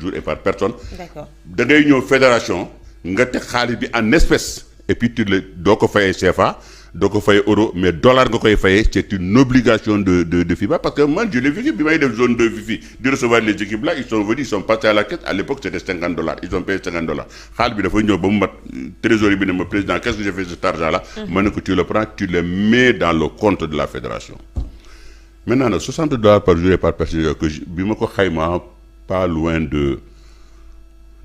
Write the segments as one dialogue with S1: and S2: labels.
S1: jour et par personne.
S2: D'accord.
S1: da ngay ñëw fédération nga teg xaalis bi en espèces et puis doo ko fayee CFA doo ko fayee euro mais dollar nga koy fayee c'est une obligation de FIBA parce que man je l'ai vécu bi may def zone 2 FIFI di recevoir les équipes là ils sont venus ils sont passés à la caisse à l'époque c'était $50 ils ont payé $50 xaalis bi dafa ñëw ba mu mat trésorier bi ne ma président qu'est-ce que j'ai fait de cet argent là. ma ne ko tu le prends tu le mets dans le compte de la fédération. maintenant nag $60 par jour et par personne que bi ma ko xaymaa pas loin de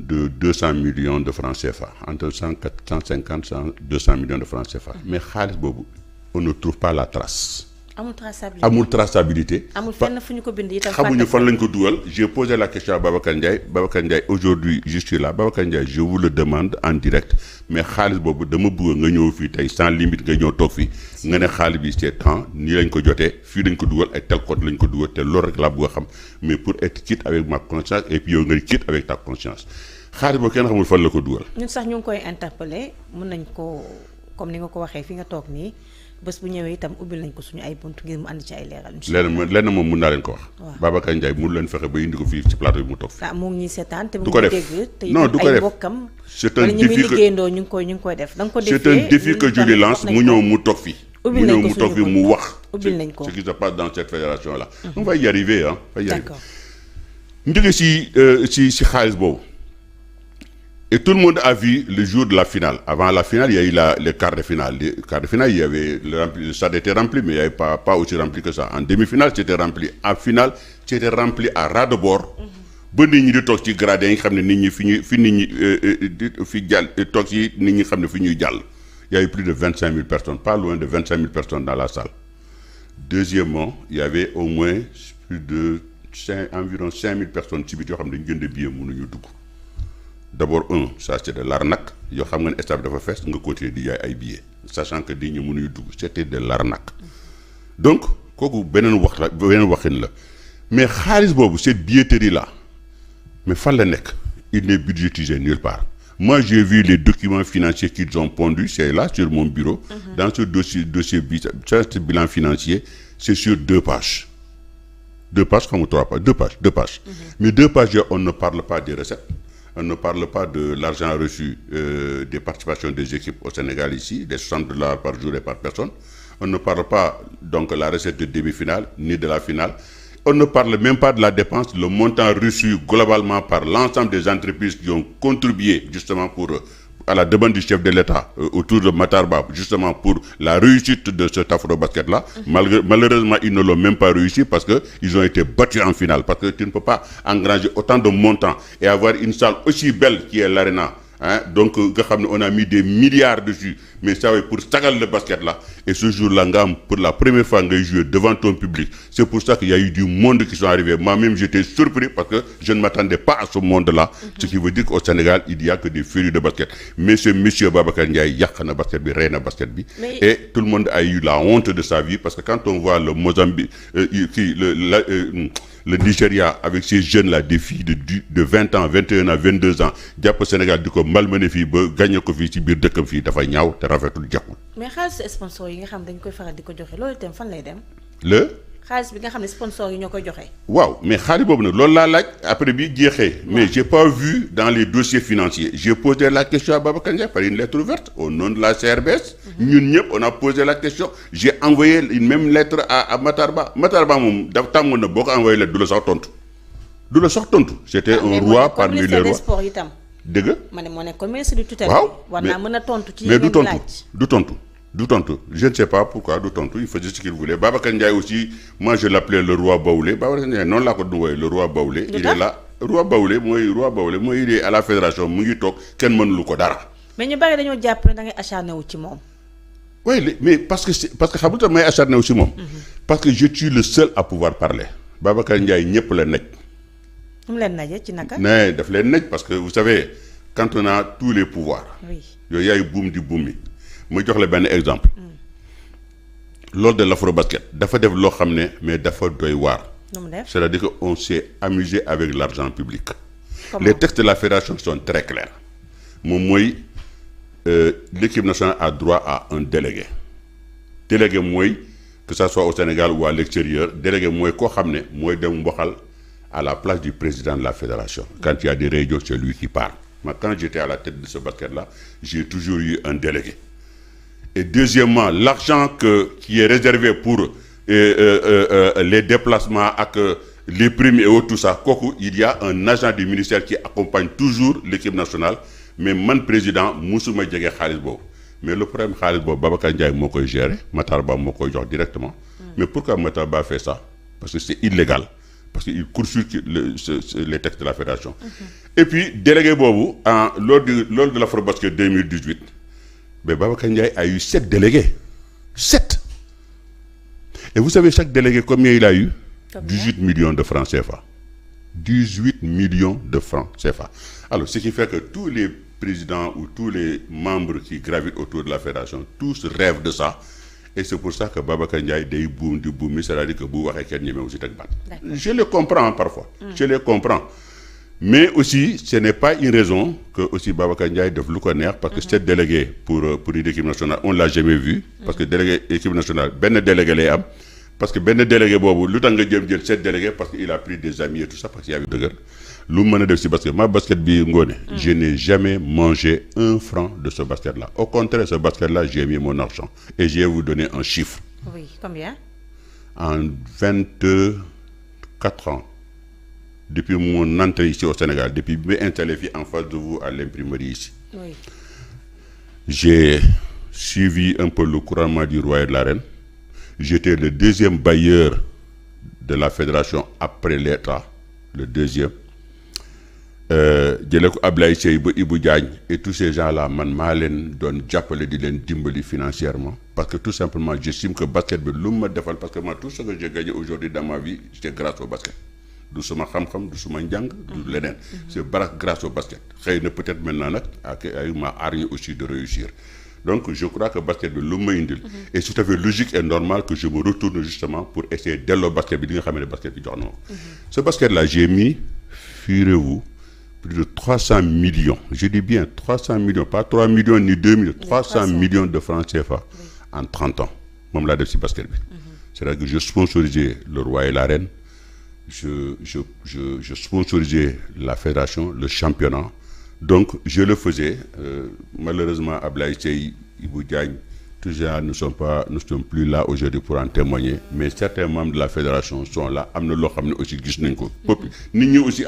S1: 200 millions de francs CFA entre 150 200 millions de francs CFA mais xaalis boobu on ne trouve pas la trace. amul traçabilité.
S2: amul fenn fu ñu ko bind itam.
S1: xamuñu fan lañ ko dugal j'ai posé la question à Babacar Ndiaye aujourd'hui je suis là Babacar Ndiaye je vous le demande en direct mais xaalis boobu dama bëgg nga ñëw fii tey sans limite nga ñëw toog fii nga ne xaalis bi c'est temps nii lañ ko jotee fii lañ ko dugal ay tel code lañ ko dugal te loolu rek laa bëgg a xam mais pour être quitte avec ma conscience et puis yow nga quitte avec ta conscience xaalis boobu kenn xamul fan la ko dugal.
S2: ñun sax ñu ngi koy interpeller mën nañ ko comme ni nga ko waxee fi nga toog nii bés bu ñëwee itam ubbil nañ ko suñu ay bunt ngir mu ànd ci ay leeral.
S1: lenn moom mën naa leen ko wax.
S2: waaw
S1: Babacar Ndiaye mënu leen fexe ba indi ko fii ci plateau bi mu toog.
S2: ah mu ngi ñuy seetaan te mu
S1: du ko
S2: ngi
S1: def
S2: dégg te
S1: non du ko
S2: ay
S1: def
S2: bokkam.
S1: c'est un
S2: wala ñi muy
S1: défi que
S2: liggéeyandoo ñu ngi koy def. da nga ko defee
S1: c'est un défi que je lui lance mu ñëw mu toog fii.
S2: ubbil nañ ko suñu
S1: mu wax.
S2: ubbil nañ ko
S1: ce qui se passe dans cette fédération là. on va y arriver ah.
S2: d'accord.
S1: ñu jógee ci xaalis boobu. Et tout le monde a vu le jour de la finale. Avant la finale, il y a eu les quarts de finale. Les quarts de finale, il y avait le stade était rempli, mais il n'y avait pas aussi rempli que ça. En demi-finale, c'était rempli. En finale, c'était rempli à ras de bord. ba nit ñi di toog ci gradin yi nga xam ne nit ñi fi nit ñi fi jàll toog ci nit ñi xam ne fi ñuy jàll. Il y a eu plus de 25 000 personnes, pas loin de 25 000 personnes dans la salle. Deuxièmement, il y avait au moins plus de environ 5 000 personnes ci biir yoo xam ne dañu jënd billet mënuñu dugg. D'abord ça c'est de l'arnaque yoo xam nga ne stade dafa fees nga continuer di jaay ay billets sachant que di ñu mënuñu dugg c'était de l'arnaque donc kooku beneen waxin la mais xaalis boobu cette billetterie là mais fan la nekk il n'est budgétisé nulle part. Moi j'ai vu les documents financiers qu'ils ont pondus c'est là sur mon bureau. Dans ce dossier ce bilan financier c'est sur 2 pages. 2 pages comme 3 pages 2 pages. Mais 2 pages on ne parle pas des recettes. On ne parle pas de l'argent reçu des participations des équipes au Sénégal ici, des $60 par jour et par personne. On ne parle pas donc de la recette de demi-finale, ni de la finale. On ne parle même pas de la dépense, le montant reçu globalement par l'ensemble des entreprises qui ont contribué justement à la demande du chef de l'État autour de Matar Ba, justement pour la réussite de cet afro-basket-là. Malheureusement, ils ne l'ont même pas réussi parce qu'ils ont été battus en finale. Parce que tu ne peux pas engranger autant de montants et avoir une salle aussi belle qui est l'Arena. Hein? Donc, on a mis des milliards dessus. Mais ça, oui, pour sagal le basket là. Et ce jour-là, pour la première fois, on a joué devant ton public. C'est pour ça qu'il y a eu du monde qui sont arrivés. Moi-même, j'étais surpris parce que je ne m'attendais pas à ce monde-là. Ce qui veut dire qu'au Sénégal, il n'y a que des férus de basket. Mais ce monsieur Babacar Ndiaye, yakana basket bi, reyna basket bi. Et tout le monde a eu la honte de sa vie parce que quand on voit le Mozambique, le Nigeria avec ces jeunes-là, des filles de 20 ans, 21 ans, 22 ans, jàpp Sénégal di ko malmené fii ba gagné ko fii ci biir dëkkam fii dafay ñaaw te rafetul jàppul.
S2: mais xaalis sponsor yi nga xam dañ koy faral di ko joxe loolu itam fan lay dem. xaalis bi nga xam ne sponsor yi ñoo koy joxe.
S1: waaw mais xaalis boobu nag loolu laa laaj après bi jeexee. mais j'ai pas vu dans les dossiers financiers j'ai posé la question à Babacar Ndiaye par une lettre ouverte au nom de la CRBS. ñun ñëpp on a posé la question j'ai envoyé une même lettre à Matar Ba moom daf tàmmoon na boo ko envoyé lettre du la sax tontu. c'était un roi parmi les rois
S2: sport itam.
S1: dëgg.
S2: ma ne moo nekk comme ministre du tutelle.
S1: waaw
S2: war naa mën a tontu ci
S1: mais du
S2: tontu.
S1: Je ne sais pas pourquoi du tontu il faisait ce qu'il voulait. Babacar Ndiaye aussi moi je l'appelais le roi Baoulé Babacar Ndiaye noonu laa ko duwee le roi Baoulé. il est là roi Baoulé mooy il est à la fédération mu ngi toog kenn mënulu ko dara.
S2: mais ñu bari dañoo jàpp ne da ngay acharné wu ci moom.
S1: oui mais parce que xam nga tax may acharné wu ci moom. parce que je suis le seul à pouvoir parler. Babacar Ndiaye ñëpp la nekk.
S2: mu leen naje ci naka.
S1: nee daf leen nekk parce que vous savez quand on a tous les pouvoirs.
S2: oui
S1: yooyu yaay buum di buum mi. ma jox la benn exemple. lors de l'afro-basket dafa def loo xam ne mais dafa doy waar. c'est-à-dire que on s'est amusé avec l'argent public. Comment? Les textes de la fédération sont très clairs. moom mooy l'équipe nationale a droit à un délégué. délégué mooy que ça soit au Sénégal ou à l'extérieur délégué mooy koo xam ne mooy dem waxal à la place du président de la fédération. Quand il y a des réunions, c'est lui qui parle. Moi, quand j'étais à la tête de ce basket-là, j'ai toujours eu un délégué. Et deuxièmement, l'argent qui est réservé pour les déplacements avec les primes et autres, tout ça, il y a un agent du ministère qui accompagne toujours l'équipe nationale. Mais mon président, Moussouma Djege Khalis Bo. Mais le problème, Khalis Bo, Babacar Ndiaye m'a géré, Matarba m'a géré directement. Mais pourquoi Matarba fait ça? Parce que c'est illégal. Parce qu'il court-circuite les textes de la fédération. Et puis, délégué Bobo, lors de l'Afrobasket 2018, ben Babacar Ndiaye a eu 7 délégués. 7. Et vous savez, chaque délégué, combien il a eu? 18 millions de francs CFA. 18 millions de francs CFA. Alors, ce qui fait que tous les présidents ou tous les membres qui gravitent autour de la fédération, tous rêvent de ça. Et c'est pour ça que Babacar Ndiaye day boum du boum, c'est-à-dire que vous voyez quelqu'un aussi teg bat. Je le comprends parfois. Je le comprends. Mais aussi, ce n'est pas une raison que aussi Babacar Ndiaye de le connaître, parce que cette délégué pour une équipe nationale, on ne l'a jamais vu. Parce que délégué équipe nationale, ben délégué les am. Parce que ben délégué bobu, lu tax nga jëm cette délégué parce qu'il a pris des amis et tout ça parce qu'il y avait deuguer. Lu mëna def ci basket, ma basket bi ngone, je n'ai jamais mangé 1 franc de ce basket là. Au contraire, ce basket là, j'ai mis mon argent et je vais vous donner un chiffre.
S2: Oui, combien?
S1: En 24 ans, depuis mon entrée ici au Sénégal, depuis que je me suis installé en face de vous à l'imprimerie ici,
S2: oui.
S1: J'ai suivi un peu le couronnement du roi et de la reine. J'étais le deuxième bailleur de la fédération après l'État, le deuxième. Ablaye Seyba, Ibou Diagne et tous ces gens-là, man malen don jappelé di len dimbali financièrement parce que tout simplement j'estime que basket bi lu ma defal parce que moi tout ce que j'ai gagné aujourd'hui dans ma vie c'est grâce au basket. Du sama xam-xam, du sama njang, du lenen. C'est grâce au basket. Xeyna peut-être maintenant nak ak ay ma hargne aussi de réussir. Donc je crois que le basket de l'homme indil et c'est tout à fait logique et normal que je me retourne justement pour essayer de le basket le basket. Ce basket là j'ai mis, furez-vous, plus de 300 millions, je dis bien 300 millions, pas 3 millions ni 2 millions, 300 millions de francs CFA en 30 ans. Même là de ce basket. C'est-à-dire que je sponsorisais le roi et la reine, je sponsorisais la fédération, le championnat. Donc, je le faisais. Malheureusement, Ablaye Sey, Ibou Diagne, tous ces gens ne sont plus là aujourd'hui pour en témoigner. Mais certains membres de la fédération sont là. Aussi aussi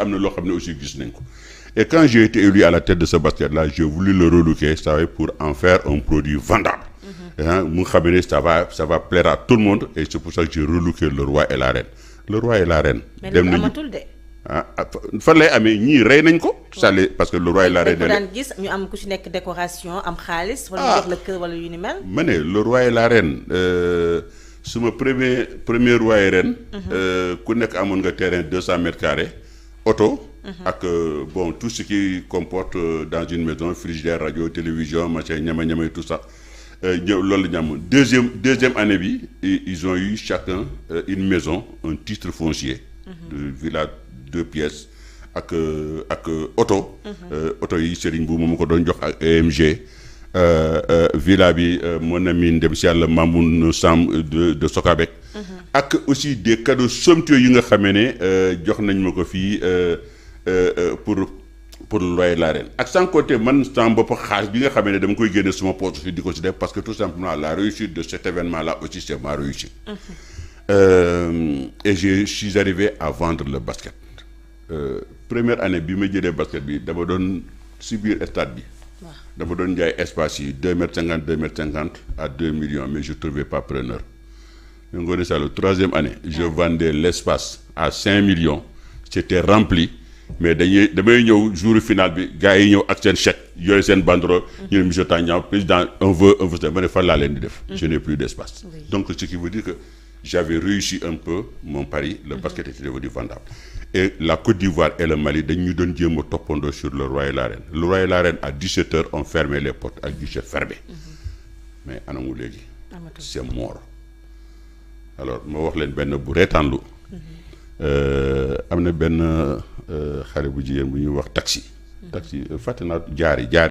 S1: Et quand j'ai été élu à la tête de ce basket-là, j'ai voulu le relooker, ça va pour en faire un produit vendable. Ça va plaire à tout le monde. Et c'est pour ça que j'ai relooké le roi et la reine. Le roi et la reine.
S2: Mais le
S1: fan lay amé ñi ray nañ ko parce que le roi et la reine
S2: daan gis ñu am ku ci nek décoration am xaliss wala jox la kër wala yu ni mel
S1: mané le roi et la reine suma premier roi et reine ku nek amone nga terrain 200 mètres carrés auto ak bon tout ce qui comporte dans une maison frigidaire radio télévision machin ñama et tout ça lolu ñam deuxième année bi ils ont eu chacun une maison un titre foncier de villa 2 pièces avec auto auto yi Serigne Bou mom ko don jox ak EMG villa bi mon ami ndem ci Yalla Mamoun Sam de Sokabek ak aussi des cadeaux somptueux yi nga xamé né jox nañ mako fi pour le roi et la reine ak sans côté man sama bop xaalis bi nga xamé né dama koy génné suma poche fi diko ci def parce que tout simplement la réussite de cet événement là aussi c'est ma réussite. Et je suis arrivé à vendre le basket. Première année bi ma jëlé basket bi dama don ci biir stade bi dama don jaay espace yi 2,50 m à 2 millions mais je trouvais pas preneur. Donc ça la troisième année, je vendais l'espace à 5 millions, c'était rempli mais damay ñëw jour final bi gars yi ñëw ak sen chèque yoy sen banderole ñu monsieur Tagnan président on veut ma fa la leen di def. Je n'ai plus d'espace. Donc ce qui veut dire que j'avais réussi un peu mon pari, le basket était devenu vendable. Et la Côte d'Ivoire et le Mali, nous donnent Dieu topondo sur le roi et la reine. Le roi et la reine, à 17h, on fermait les portes, à guichet fermé. Mais à c'est mort. Alors, je vais vous dire que je vais vous dire taxi. Taxi,